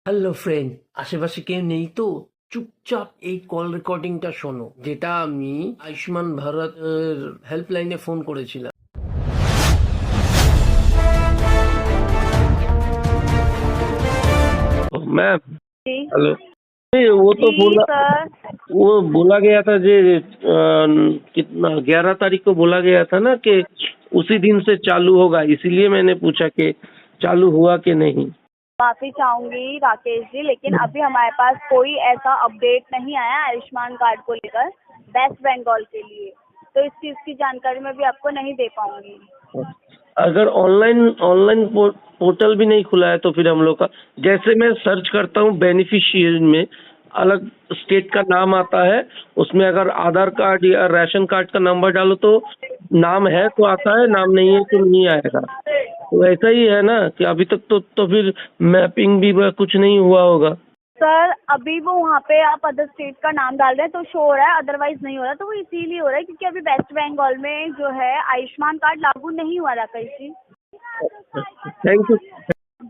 Hello friend, আশেপাশে কেউ নেই তো? চুপচাপ এই কল রেকর্ডিংটা শোনো, যেটা আমি আয়ুষ্মান ভারত হেল্পলাইনে ফোন করেছিলাম। मैम जी हेलो। नहीं, वो तो जी बोला, सर। वो बोला गया था जे कितना 11 तारीख को बोला गया था ना कि उसी दिन से चालू होगा, इसीलिए मैंने पूछा कि चालू हुआ कि नहीं। माफी चाहूंगी राकेश जी, लेकिन अभी हमारे पास कोई ऐसा अपडेट नहीं आया आयुष्मान कार्ड को लेकर वेस्ट बंगाल के लिए, तो इस चीज की जानकारी मैं भी आपको नहीं दे पाऊंगी। अगर ऑनलाइन ऑनलाइन पोर्टल भी नहीं खुला है तो फिर हम लोग का, जैसे मैं सर्च करता हूँ बेनिफिशियरी में, अलग स्टेट का नाम आता है, उसमें अगर आधार कार्ड या राशन कार्ड का नंबर डालो तो नाम है तो आता है, नाम नहीं है तो नहीं आएगा। तो ऐसा ही है ना कि अभी तक तो फिर मैपिंग भी कुछ नहीं हुआ होगा। सर अभी वो वहाँ पे आप अदर स्टेट का नाम डाल रहे हैं तो शो हो रहा है, अदरवाइज नहीं हो रहा, तो वो इसीलिए हो रहा है क्योंकि अभी वेस्ट बंगाल में जो है आयुष्मान कार्ड लागू नहीं हुआ राकेश जी। Thank you.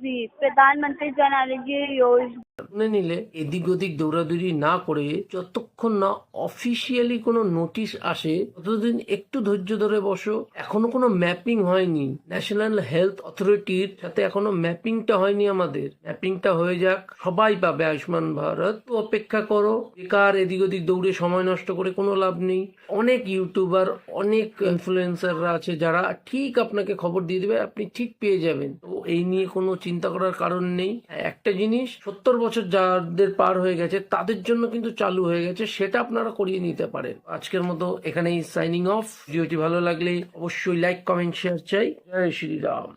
जी, प्रधानमंत्री जन आरोग्य योजना। যত্নে নিলে এদিক ওদিক দৌড়াদৌড়ি না করে যতক্ষণ না অফিসিয়ালি কোনো নোটিশ আসে ততদিন একটু ধৈর্য ধরে বসো। এখনো কোনো ম্যাপিং হয়নি, ন্যাশনাল হেলথ অথরিটির সাথে এখনো ম্যাপিংটা হয়নি। আমাদের ম্যাপিংটা হয়ে যাক, সবাই পাবে আয়ুষ্মান ভারত। তো অপেক্ষা করো, বেকার এদিক ওদিক দৌড়ে সময় নষ্ট করে কোনো লাভ নেই। অনেক ইউটিউবার, অনেক ইনফ্লুয়েন্সাররা আছে যারা ঠিক আপনাকে খবর দিয়ে দেবে, আপনি ঠিক পেয়ে যাবেন। তো এই নিয়ে কোনো চিন্তা করার কারণ নেই। একটা জিনিস, 70 বছর যাদের পার হয়ে গেছে তাদের জন্য কিন্তু চালু হয়ে গেছে, সেটা আপনারা করিয়ে নিতে পারেন। আজকের মতো এখানেই সাইনিং অফ। ভিডিওটি ভালো লাগলে অবশ্যই লাইক, কমেন্ট, শেয়ার চাই। জয় শ্রীরাম।